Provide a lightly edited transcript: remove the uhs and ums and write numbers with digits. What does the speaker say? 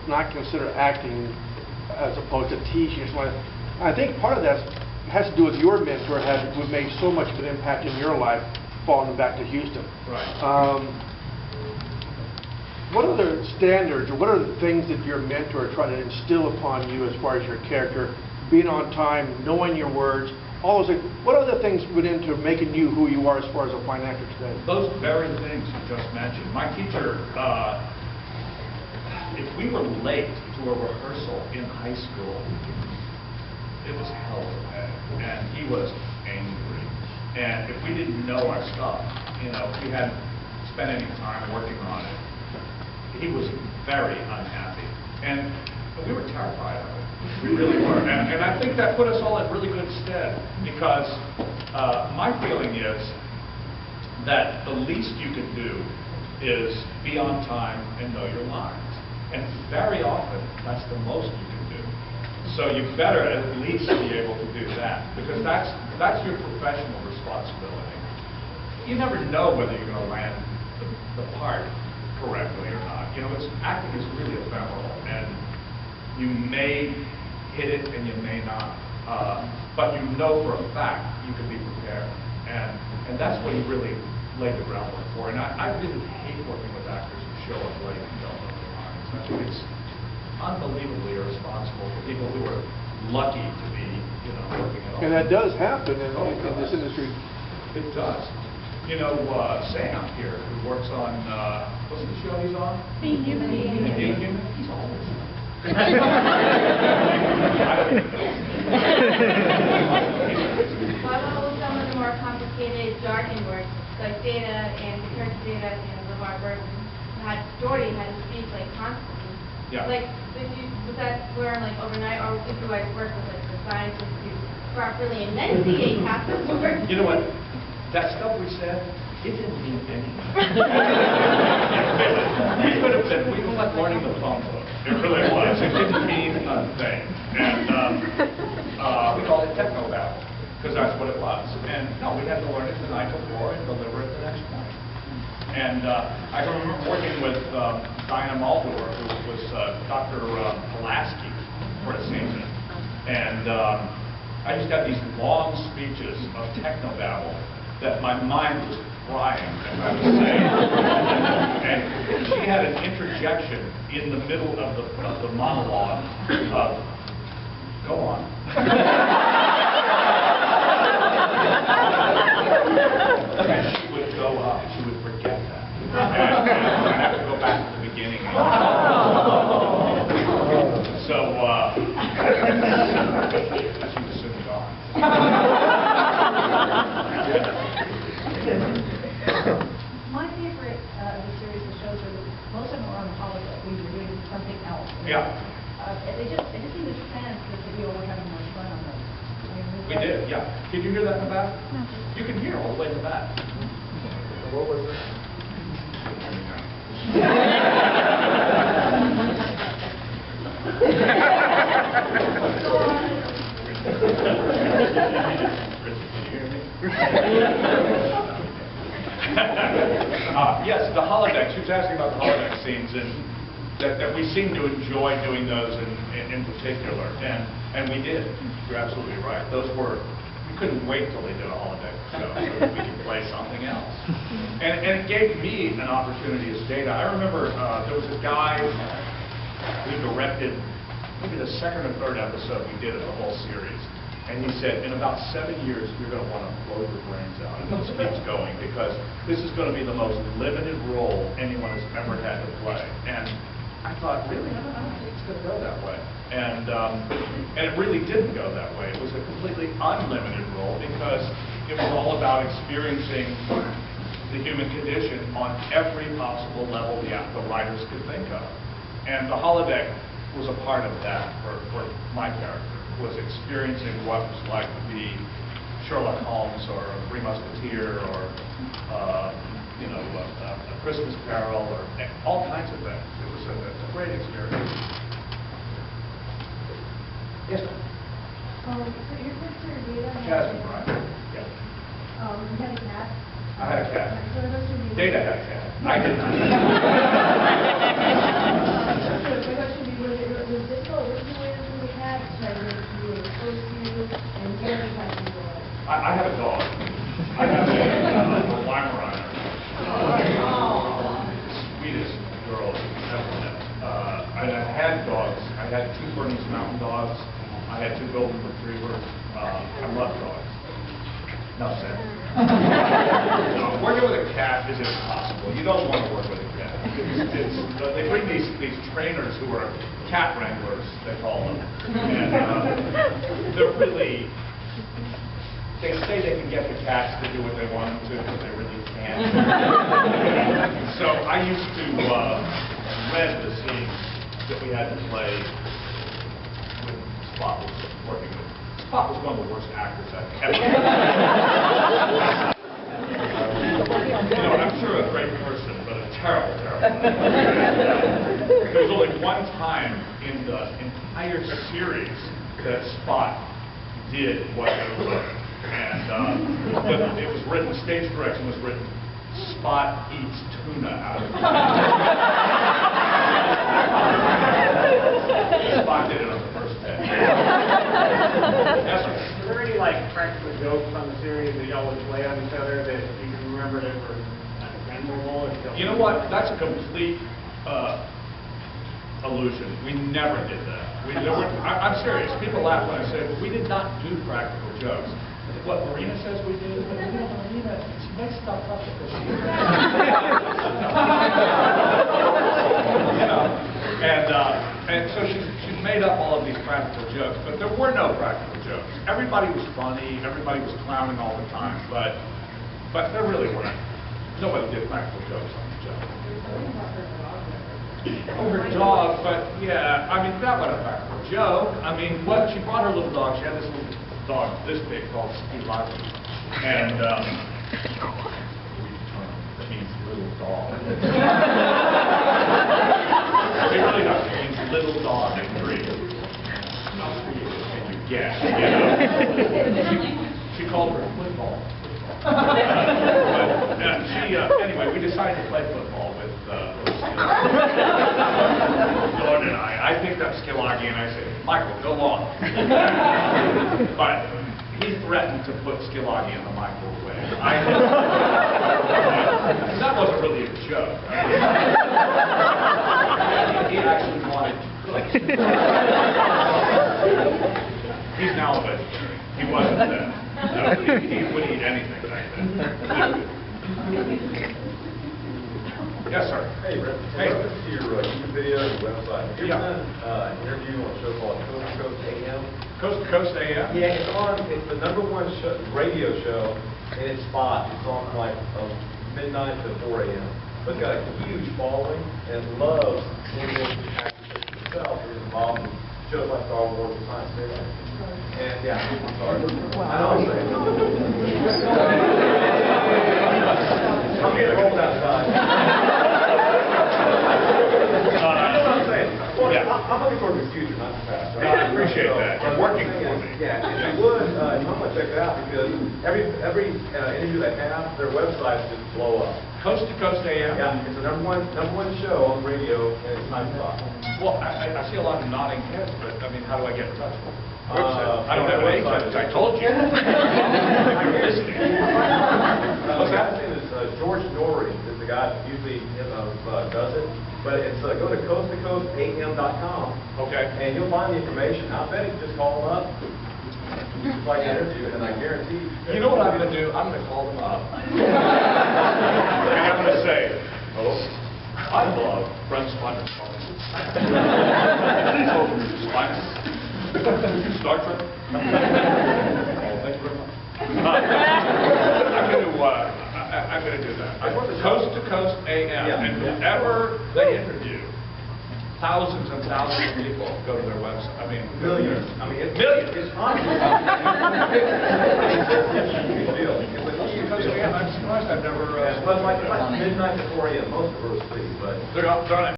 not consider acting as opposed to teaching or something. I think part of that has to do with your mentor who made so much of an impact in your life, falling back to Houston. Right. What are the standards, or what are the things that your mentor tried to instill upon you as far as your character, being on time, knowing your words, all those things? What other things went into making you who you are as far as a fine actor today? Those very things you just mentioned. My teacher, if we were late to a rehearsal in high school, it was hell to pay, and he was angry. And if we didn't know our stuff, if we hadn't spent any time working on it, he was very unhappy, and we were terrified of it. We really were, and I think that put us all in really good stead, because my feeling is that the least you can do is be on time and know your lines, and very often that's the most you can do. So you better at least be able to do that, because that's your professional responsibility. You never know whether you're going to land the part correctly or not. Acting is really ephemeral, and you may hit it and you may not, but you know for a fact you can be prepared, and that's what you really lay the groundwork for. And I really hate working with actors who show up late and don't know their lines. I think it's unbelievably irresponsible for people who are lucky to be, working at all. And that does happen in this industry. It does. Sam here, who works on, what's the show he's on? Being Human. Being Human? He's always Well, I went with some of the more complicated jargon words, like data and return to data and LeVar Burton. Had story, had to speak constantly. Yeah. Was that learned overnight, or did you guys work with the scientists to properly enunciate half the words? You know what? That stuff we said, it didn't mean anything. We were like learning the phone book. It really was. It didn't mean a thing. And we called it techno babble, because that's what it was. And no, we had to learn it the night before and deliver it the next morning. And I remember working with Diana Mulder, who was Dr. Pulaski for a season. And I just got these long speeches of techno babble that my mind was crying as I was saying. And she had an interjection in the middle of the monologue of, go on. And she would go up, she would forget that. And I'd have to go back to the beginning. So, she was soon gone. My favorite of the series of shows are most of them are on the holiday when you're doing something else. Yeah. They just seem to sense that you all were having much fun on those. We did, yeah. Can you hear that in the back? No. You can hear all the way in the back. What was it? Yes, the holodeck. She was asking about the holodeck scenes, and that we seem to enjoy doing those in particular, and we did. You're absolutely right. Those were, we couldn't wait till they did a holodeck show so that we could play something else. And it gave me an opportunity as Data. I remember there was a guy who directed maybe the second or third episode we did of the whole series. And he said, in about 7 years, you're going to want to blow your brains out. And this keeps going, because this is going to be the most limited role anyone has ever had to play. And I thought, really? I don't think it's going to go that way. And it really didn't go that way. It was a completely unlimited role, because it was all about experiencing the human condition on every possible level the writers could think of. And the holodeck was a part of that for my character. Was experiencing what it was like to be Sherlock Holmes or a Three Musketeer or a Christmas Carol or all kinds of things. It was a great experience. Yes, ma'am. So your sister Data Jasmine, right? Yeah. You had a cat? I had a cat. So the question would be, Data had a cat. I did not. the question would be, and I had dogs. I had 2 Bernese Mountain Dogs. I had 2 Golden Retrievers. I love dogs. No, sir. No, working with a cat is impossible. You don't want to work with a cat. They bring these trainers who are cat wranglers, they call them. And they're really, they say they can get the cats to do what they want them to, but they really can't. So I used to read the scenes that we had to play when Spot was working with. Spot was one of the worst actors I've ever I'm sure a great person, but a terrible, terrible actor. There was only one time in the entire series that Spot did what they wrote. And but it was written, stage direction was written, Spot eats tuna out of it. Spot did it on the first day. Yes, sir. Were there any like practical jokes on the series that y'all would play on each other that you can remember that were memorable? You know what? That's a complete illusion. We never did that. I'm serious. People laugh when I say we did not do practical jokes. What Marina says we do? Marina, she makes stuff up because she. You know, and so she's made up all of these practical jokes, but there were no practical jokes. Everybody was funny. Everybody was clowning all the time, but there really weren't. Nobody did practical jokes on the show. Over dog, but yeah, I mean, that wasn't a practical joke. I mean, what she brought her little dog. She had this little dog this big called Skilagi, and that means little dog. It really does. It means little dog in Greek. Not Swedish, can you guess? You know? She called her football. Anyway, we decided to play football with Dawn and I. I picked up Skilagi and I said, Michael, go on. But he threatened to put Skilagi in the microwave. That wasn't really a joke. He actually wanted to cook. He's now a vegetarian. He wasn't then. He would eat anything back then. Yes, sir. Hey, Brent. Hey. Welcome to your YouTube video and your website. Have you ever done an interview on a show called Coast to Coast AM? Coast to Coast AM? Yeah, it's the #1 radio show in its spot. It's on like midnight to 4 a.m. But it's got a huge following and loves Indian actors himself who is involved in shows like Star Wars and Science Fiction. And yeah, I'm sorry. I know I'm saying. I'm getting rolled outside. I'm looking forward to the future, not the past. Right? I appreciate that. You're working for me. Yeah, if you would, I'm going to check it out because every interview they have, their websites just blow up. Coast to Coast AM? Yeah, it's the number one show on the radio, and it's 9 o'clock. Well, I see a lot of nodding heads, but I mean, how do I get in touch with them? I don't have any website. I told you. If you're listening. What's that? His name is George Norrie is the guy that usually does it. But it's go to coasttocoastam.com. Okay. And you'll find the information. I bet you just call them up. Just like an interview, and I guarantee you know what I'm going to do? I'm going to call them up. And I'm going to say, hello, I love Brent's Finest. Star Trek. Oh, thank you very much. I'm going to do that. Coast to Coast AM, and whoever they interview, thousands and thousands of people go to their website. I mean, millions. I mean, millions. It's honestly it's a huge deal. Coast to Coast AM. I'm surprised I've never. But like midnight to 4 a.m. Most of us sleep, but they're on it.